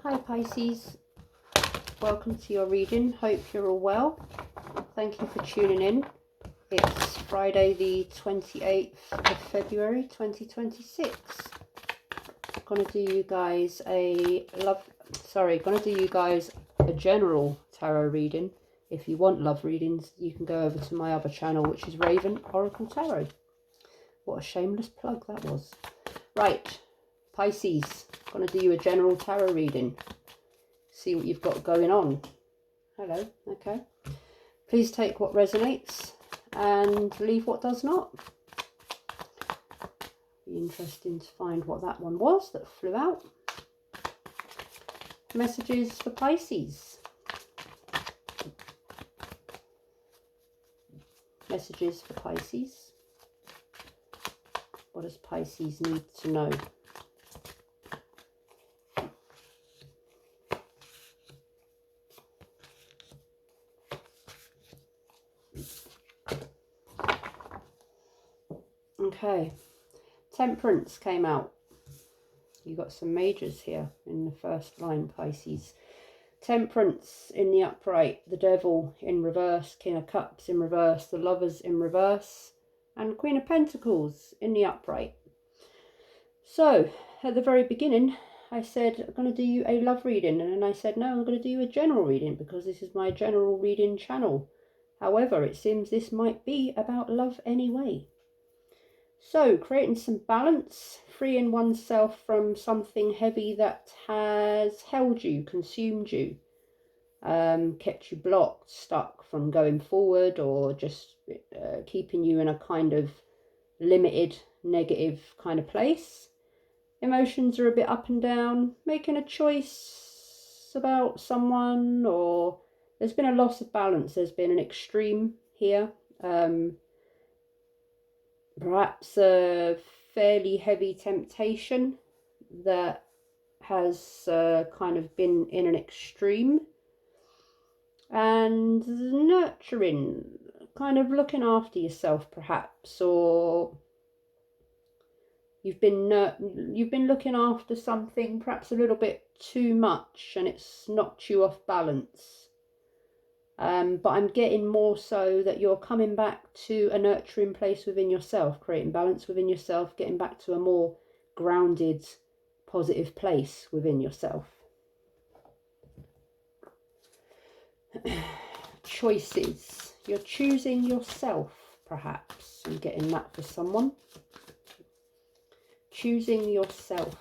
Hi Pisces, welcome to your reading. Hope you're all well. Thank you for tuning in. It's Friday the 28th of February 2026. Gonna do you guys a general tarot reading. If you want love readings, you can go over to my other channel, which is Raven Oracle Tarot. What a shameless plug that was. Right, Pisces, gonna do you a general tarot reading. See what you've got going on. Hello, okay. Please take what resonates and leave what does not. Be interesting to find what that one was that flew out. Messages for Pisces. Messages for Pisces. What does Pisces need to know? Okay, Temperance came out. You got some majors here in the first line, Pisces. Temperance in the upright, the Devil in reverse, King of Cups in reverse, the Lovers in reverse, and Queen of Pentacles in the upright. So, at the very beginning, I said, I'm going to do you a love reading. And then I said, no, I'm going to do you a general reading because this is my general reading channel. However, it seems this might be about love anyway. So, creating some balance, freeing oneself from something heavy that has held you, consumed you, kept you blocked, stuck from going forward, or just keeping you in a kind of limited, negative kind of place. Emotions are a bit up and down, making a choice about someone, or there's been a loss of balance, there's been an extreme here. Perhaps a fairly heavy temptation that has kind of been in an extreme, and nurturing, kind of looking after yourself perhaps, or you've been looking after something perhaps a little bit too much and it's knocked you off balance. But I'm getting more so that you're coming back to a nurturing place within yourself, creating balance within yourself, getting back to a more grounded, positive place within yourself. Choices. You're choosing yourself, perhaps. I'm getting that for someone. Choosing yourself.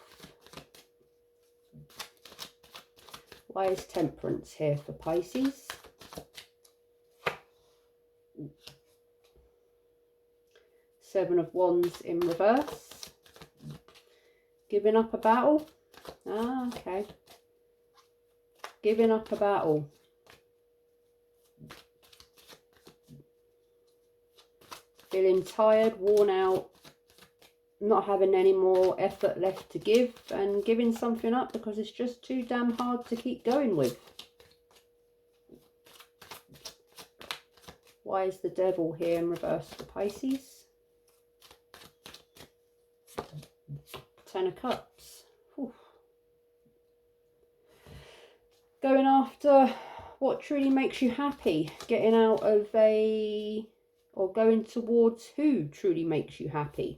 Why is Temperance here for Pisces? Seven of Wands in reverse. Giving up a battle. Ah, okay. Giving up a battle. Feeling tired, worn out, not having any more effort left to give, and giving something up because it's just too damn hard to keep going with. Why is the Devil here in reverse for Pisces? Ten of Cups. Whew. Going after what truly makes you happy. Getting out of or going towards who truly makes you happy.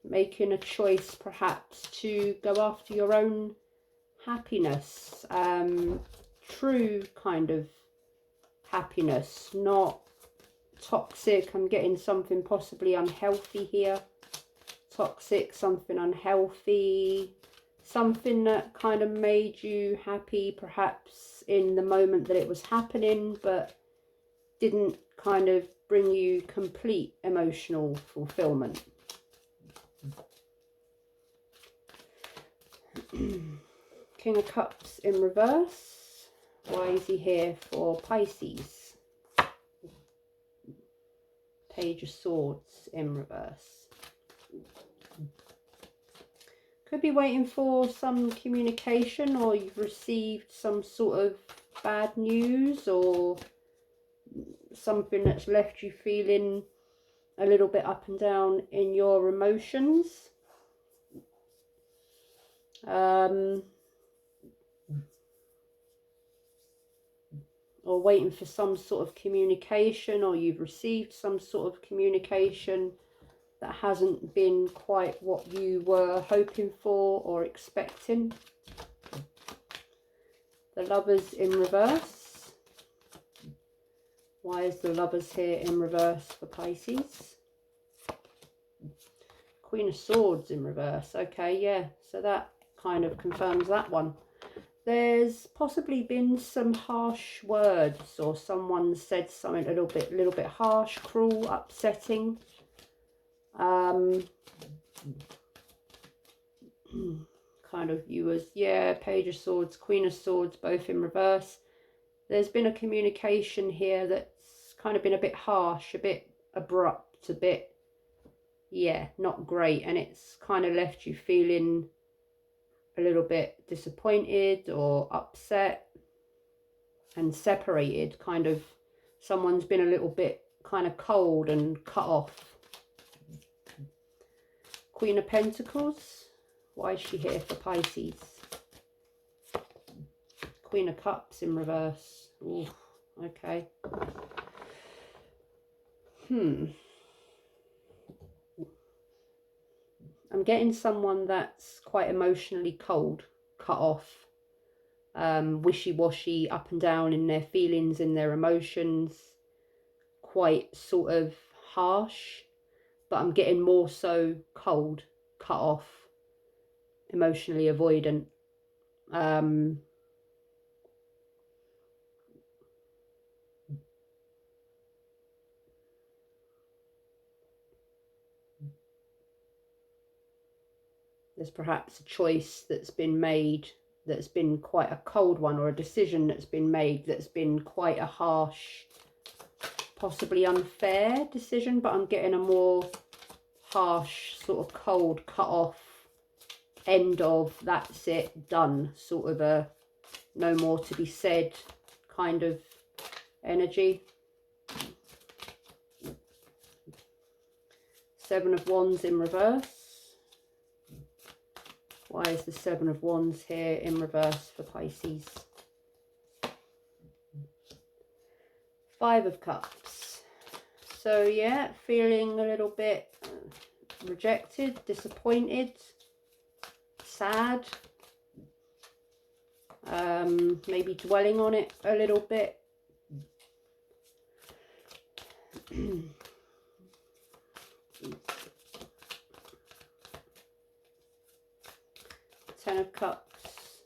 Making a choice perhaps to go after your own happiness. True kind of happiness, not toxic. I'm getting something possibly unhealthy here. Toxic, something unhealthy, something that kind of made you happy perhaps in the moment that it was happening, but didn't kind of bring you complete emotional fulfillment. King of Cups in reverse. Why is he here for Pisces? Page of Swords in reverse. Could be waiting for some communication, or you've received some sort of bad news, or something that's left you feeling a little bit up and down in your emotions. Or waiting for some sort of communication, or you've received some sort of communication that hasn't been quite what you were hoping for or expecting. The Lovers in reverse. Why is the Lovers here in reverse for Pisces? Queen of Swords in reverse. Okay, yeah, so that kind of confirms that one. There's possibly been some harsh words, or someone said something a little bit harsh, cruel, upsetting. Kind of you as, yeah, Page of Swords, Queen of Swords, both in reverse. There's been a communication here that's kind of been a bit harsh, a bit abrupt, a bit, yeah, not great, and it's kind of left you feeling a little bit disappointed or upset and separated. Kind of someone's been a little bit kind of cold and cut off. Queen of Pentacles. Why is she here for Pisces? Queen of Cups in reverse. Ooh, okay. I'm getting someone that's quite emotionally cold, cut off, wishy-washy, up and down in their feelings, in their emotions, quite sort of harsh, but I'm getting more so cold, cut off, emotionally avoidant. There's perhaps a choice that's been made that's been quite a cold one, or a decision that's been made that's been quite a harsh, possibly unfair decision, but I'm getting a more harsh, sort of cold, cut off, end of, that's it, done, sort of a no more to be said kind of energy. Seven of Wands in reverse. Why is the Seven of Wands here in reverse for Pisces? Five of Cups. So yeah, feeling a little bit rejected, disappointed, sad. Maybe dwelling on it a little bit. Ten of Cups.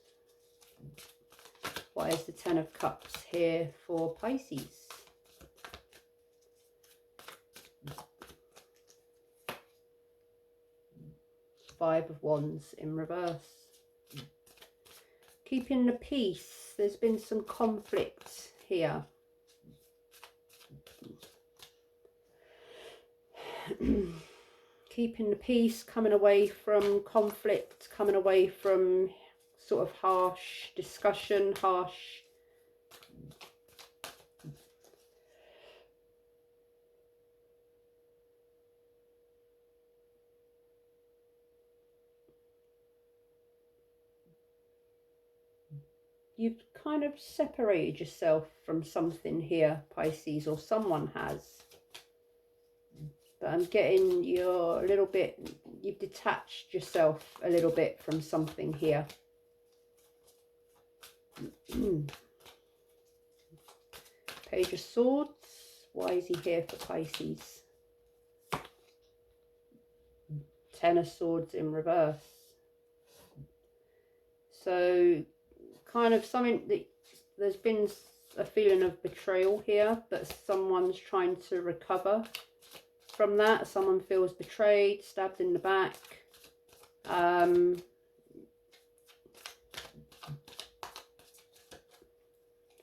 Why is the Ten of Cups here for Pisces? Five of Wands in reverse. Keeping the peace. There's been some conflict here. Keeping the peace, coming away from conflict, coming away from sort of harsh discussion, harsh you've kind of separated yourself from something here, Pisces, or someone has. But I'm getting you're a little bit, you've detached yourself a little bit from something here. Page of Swords. Why is he here for Pisces? Ten of Swords in reverse. So kind of something that there's been a feeling of betrayal here, but someone's trying to recover from that. Someone feels betrayed, stabbed in the back.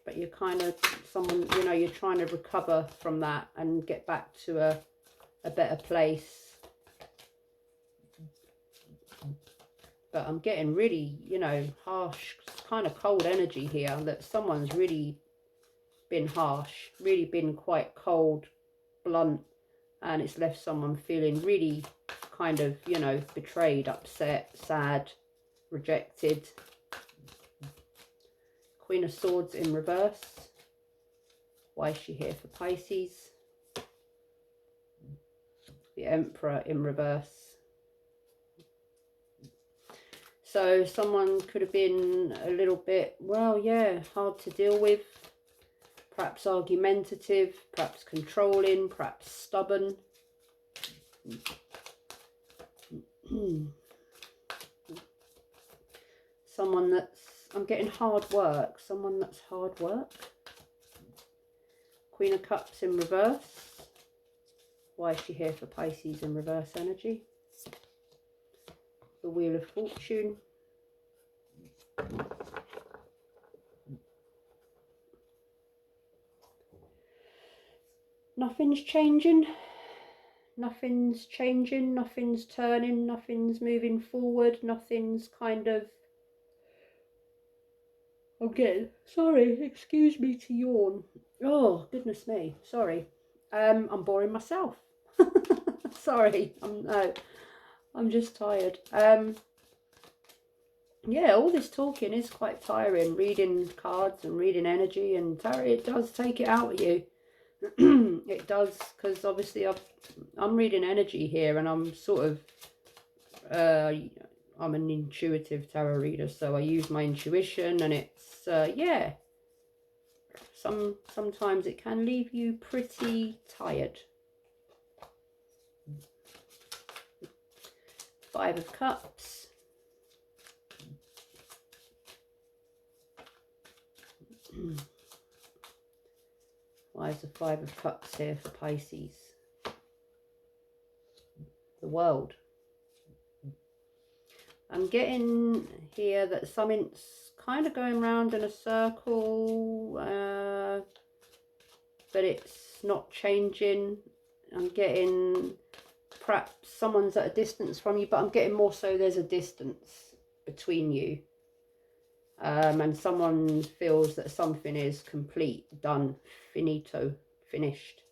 But you're kind of, someone, you know, you're trying to recover from that and get back to a better place. But I'm getting really, you know, harsh, kind of cold energy here, that someone's really been harsh, really been quite cold, blunt, and it's left someone feeling really kind of, you know, betrayed, upset, sad. rejected. Queen of Swords in reverse. Why is she here for Pisces? The Emperor in reverse. So someone could have been a little bit, well, yeah, hard to deal with. Perhaps argumentative, perhaps controlling, perhaps stubborn. Someone that's, I'm getting hard work. Someone that's hard work. Queen of Cups in reverse. Why is she here for Pisces in reverse energy? The Wheel of Fortune. Nothing's changing. Nothing's changing. Nothing's turning. Nothing's moving forward. Nothing's kind of... I'm getting... Sorry, excuse me to yawn. Oh, goodness me. Sorry. I'm boring myself. Sorry. I'm just tired. Yeah, all this talking is quite tiring. Reading cards and reading energy and tarot, it does take it out of you. It does, because obviously I'm reading energy here, and I'm sort of I'm an intuitive tarot reader, so I use my intuition, and it's yeah, sometimes it can leave you pretty tired. Five of Cups. Why is the Five of Cups here for Pisces? The World. I'm getting here that something's kind of going round in a circle, but it's not changing. I'm getting perhaps someone's at a distance from you, but I'm getting more so there's a distance between you. And someone feels that something is complete, done, finito, finished.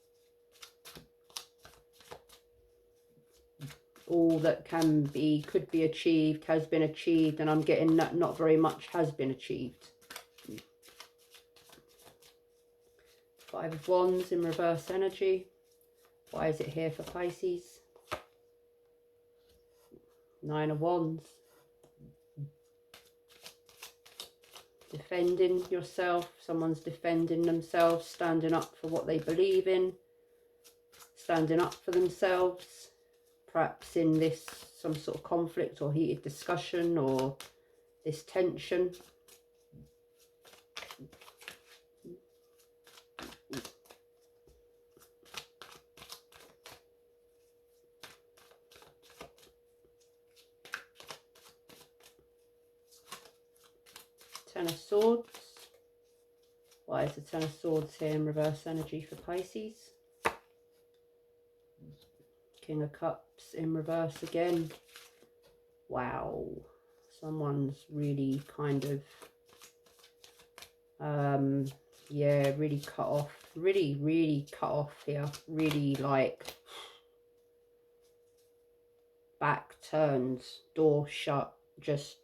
All that can be, could be achieved, has been achieved, and I'm getting that not very much has been achieved. Five of Wands in reverse energy. Why is it here for Pisces? Nine of Wands. Defending yourself. Someone's defending themselves, standing up for what they believe in, standing up for themselves. Perhaps in this, some sort of conflict or heated discussion or this tension. Ten of Swords. Why is the Ten of Swords here in reverse energy for Pisces? King of Cups in reverse again. Wow. Someone's really kind of, yeah, really cut off. Really cut off here. Really like back turns, door shut, just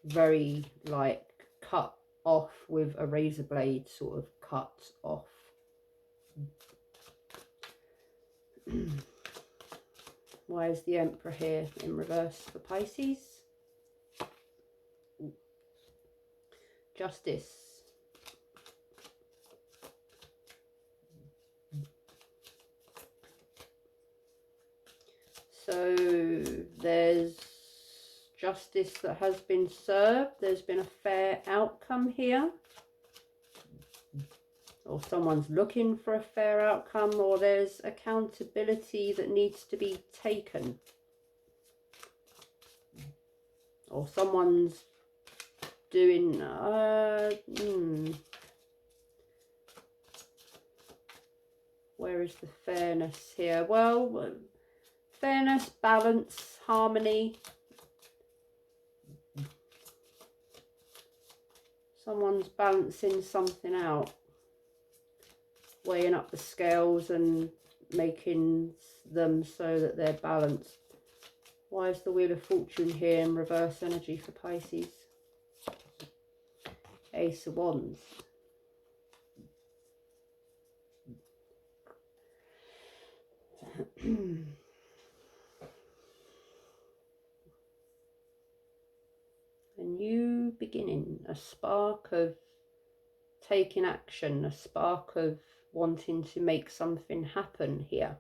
very like cut off with a razor blade, sort of cut off. Why is the Emperor here in reverse for Pisces? Justice. So there's justice that has been served. There's been a fair outcome here. Or someone's looking for a fair outcome, or there's accountability that needs to be taken. Or someone's doing... Where is the fairness here? Well, fairness, balance, harmony. Someone's balancing something out. Weighing up the scales and making them so that they're balanced. Why is the Wheel of Fortune here in reverse energy for Pisces? Ace of Wands. A new beginning, a spark of taking action, a spark of wanting to make something happen here.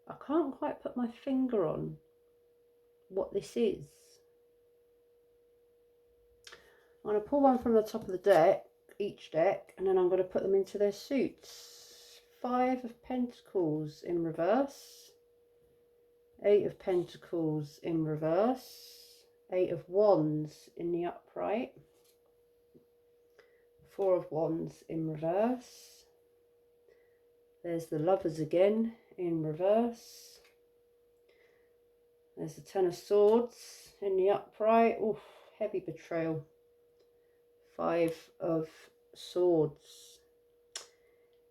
I can't quite put my finger on what this is. I'm going to pull one from the top of the deck, each deck, and then I'm going to put them into their suits. 5 of Pentacles in reverse. 8 of Pentacles in reverse. 8 of Wands in the upright. 4 of Wands in reverse. There's the Lovers again in reverse. There's the Ten of Swords in the upright. Oof, heavy betrayal. 5 of Swords.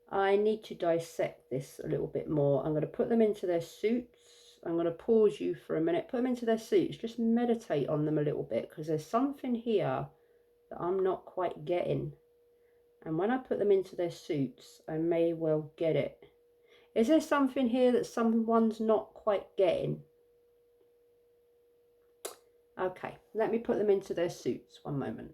I need to dissect this a little bit more. I'm going to put them into their suits. I'm going to pause you for a minute. Put them into their suits. Just meditate on them a little bit, because there's something here that I'm not quite getting. And when I put them into their suits, I may well get it. Is there something here that someone's not quite getting? Okay, let me put them into their suits. One moment.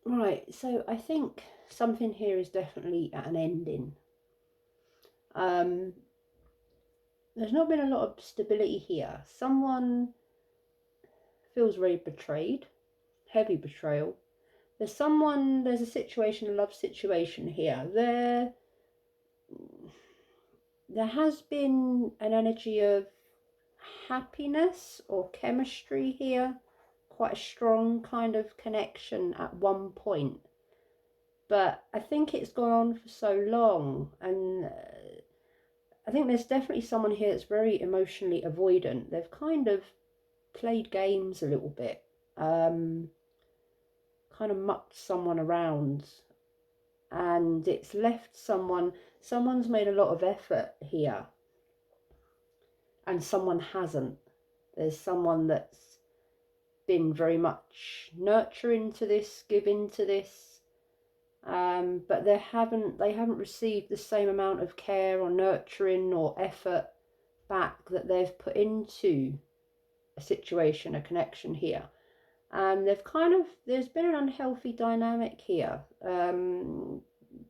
Right, so I think something here is definitely at an ending. There's not been a lot of stability here. Someone feels very betrayed, heavy betrayal. There's a situation, a love situation here. There has been an energy of happiness or chemistry here, quite a strong kind of connection at one point. But I think it's gone on for so long, and I think there's definitely someone here that's very emotionally avoidant. They've kind of played games a little bit, kind of mucked someone around, and it's left someone's made a lot of effort here, and someone hasn't. There's someone that's been very much nurturing to this, giving to this, but they haven't received the same amount of care or nurturing or effort back that they've put into a situation, a connection here. And there's been an unhealthy dynamic here.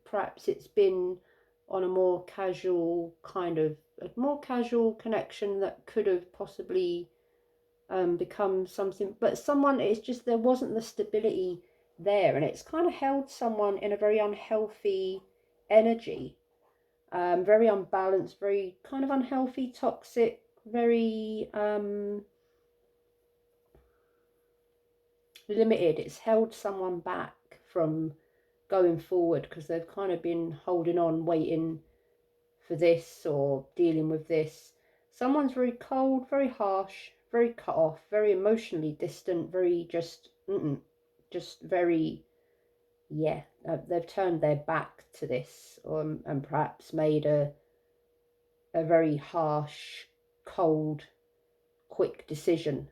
Perhaps it's been on a more casual connection that could have possibly become something, but it's just there wasn't the stability there, and it's kind of held someone in a very unhealthy energy, very unbalanced, very kind of unhealthy, toxic, very limited. It's held someone back from going forward because they've kind of been holding on, waiting for this or dealing with this. Someone's very cold, very harsh, very cut off, very emotionally distant, very just very, yeah, they've turned their back to this, and perhaps made a very harsh, cold, quick decision.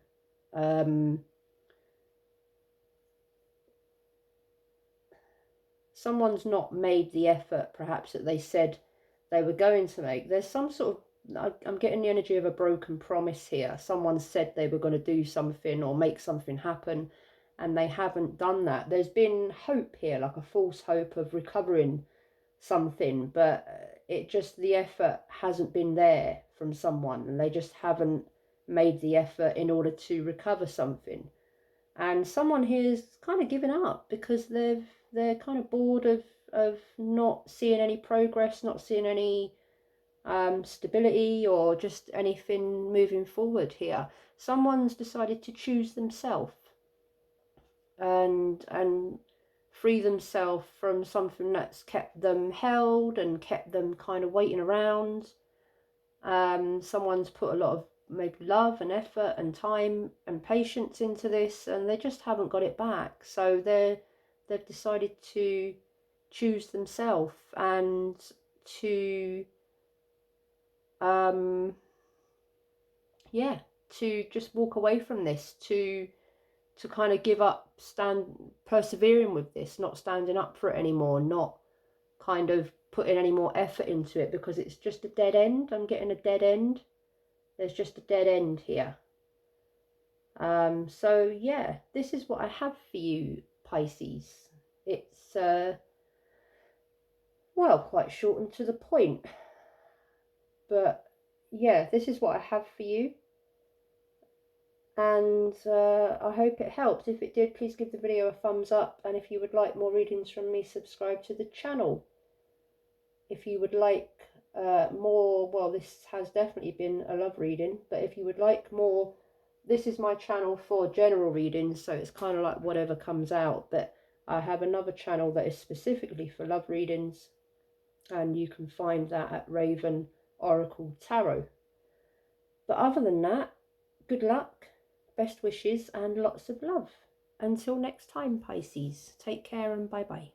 Someone's not made the effort perhaps that they said they were going to make. There's some sort of, I'm getting the energy of a broken promise here. Someone said they were going to do something or make something happen, and they haven't done that. There's been hope here, like a false hope of recovering something, but the effort hasn't been there from someone, and they just haven't made the effort in order to recover something. And someone here's kind of given up because they're kind of bored of not seeing any progress, not seeing any stability or just anything moving forward here. Someone's decided to choose themselves and free themselves from something that's kept them held and kept them kind of waiting around. Someone's put a lot of maybe love and effort and time and patience into this, and they just haven't got it back. So they've decided to choose themselves and to yeah, to just walk away from this, to kind of give up, persevering with this, not standing up for it anymore, not kind of putting any more effort into it, because it's just a dead end. I'm getting a dead end. There's just a dead end here. So yeah, this is what I have for you, Pisces. It's well, quite short and to the point, but yeah, this is what I have for you, and I hope it helped. If it did, please give the video a thumbs up, and if you would like more readings from me, subscribe to the channel. If you would like more, well, this has definitely been a love reading, but if you would like more, this is my channel for general readings, so it's kind of like whatever comes out, but I have another channel that is specifically for love readings, and you can find that at Raven Oracle Tarot. But other than that, good luck, best wishes, and lots of love. Until next time, Pisces, take care and bye-bye.